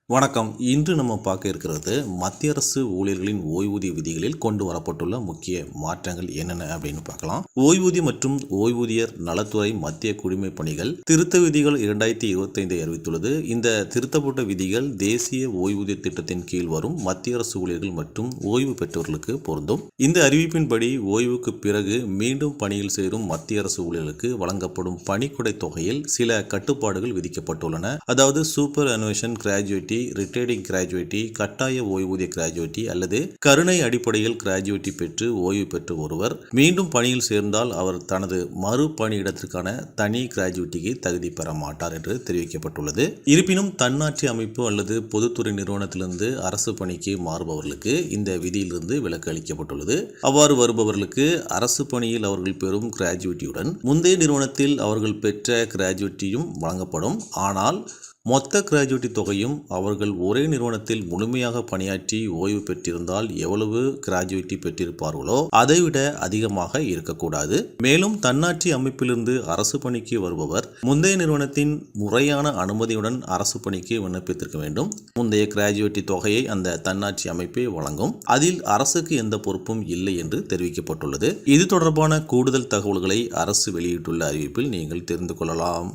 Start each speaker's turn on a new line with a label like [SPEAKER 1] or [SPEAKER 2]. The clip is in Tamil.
[SPEAKER 1] வணக்கம். இன்று நம்ம பார்க்க இருக்கிறது மத்திய அரசு ஊழியர்களின் ஓய்வூதிய விதிகளில் கொண்டு வரப்பட்டுள்ள முக்கிய மாற்றங்கள் என்னென்ன அப்படின்னு பார்க்கலாம். ஓய்வூதிய மற்றும் ஓய்வூதியர் நலத்துறை மத்திய குடிமைப் பணிகள் திருத்த விதிகள் 2025 அறிவித்துள்ளது. இந்த திருத்தப்பட்ட விதிகள் தேசிய ஓய்வூதிய திட்டத்தின் கீழ் வரும் மத்திய அரசு ஊழியர்கள் மற்றும் ஓய்வு பெற்றவர்களுக்கு பொருந்தும். இந்த அறிவிப்பின்படி ஓய்வுக்கு பிறகு மீண்டும் பணியில் சேரும் மத்திய அரசு ஊழியர்களுக்கு வழங்கப்படும் பணிக்கொடை தொகையில் சில கட்டுப்பாடுகள் விதிக்கப்பட்டுள்ளன. அதாவது சூப்பர் அனுவேஷன் கிராஜுவேட்டி, ரிட்டையர்டிங் கிராஜுவேட்டி, கட்டாய ஓய்வூதிய கிராஜுவேட்டி அல்லது கருணை அடிப்படையில் கிராஜுவேட்டி பெற்று ஓய்வு பெற்ற ஒருவர் மீண்டும் பணியில் சேர்ந்தால் அவர் தனது மறு பணியிடத்திற்கான தனி கிராஜுவேட்டிக்கு தகுதி பெற மாட்டார் என்று தெரிவிக்கப்பட்டுள்ளது. இருப்பினும் தன்னாட்சி அமைப்பு அல்லது பொதுத்துறை நிறுவனத்திலிருந்து அரசு பணிக்கு மாறுபவர்களுக்கு இந்த விதியிலிருந்து விலக்கு அளிக்கப்பட்டுள்ளது. அவ்வாறு வருபவர்களுக்கு அரசு பணியில் அவர்கள் பெறும் கிராஜுவேட்டியுடன் முந்தைய நிறுவனத்தில் அவர்கள் பெற்ற கிராஜுவேட்டியும் வழங்கப்படும். ஆனால் மொத்த கிராஜுவேட்டி தொகையும் அவர்கள் ஒரே நிறுவனத்தில் முழுமையாக பணியாற்றி ஓய்வு பெற்றிருந்தால் எவ்வளவு கிராஜுவேட்டி பெற்றிருப்பார்களோ அதைவிட அதிகமாக இருக்கக்கூடாது. மேலும் தன்னாட்சி அமைப்பிலிருந்து அரசு பணிக்கு வருபவர் முந்தைய நிறுவனத்தின் முறையான அனுமதியுடன் அரசு பணிக்கு விண்ணப்பித்திருக்க வேண்டும். முந்தைய கிராஜுவேட்டி தொகையை அந்த தன்னாட்சி அமைப்பே வழங்கும். அதில் அரசுக்கு எந்த பொறுப்பும் இல்லை என்று தெரிவிக்கப்பட்டுள்ளது. இது தொடர்பான கூடுதல் தகவல்களை அரசு வெளியிட்டுள்ள அறிவிப்பில் நீங்கள் தெரிந்து கொள்ளலாம்.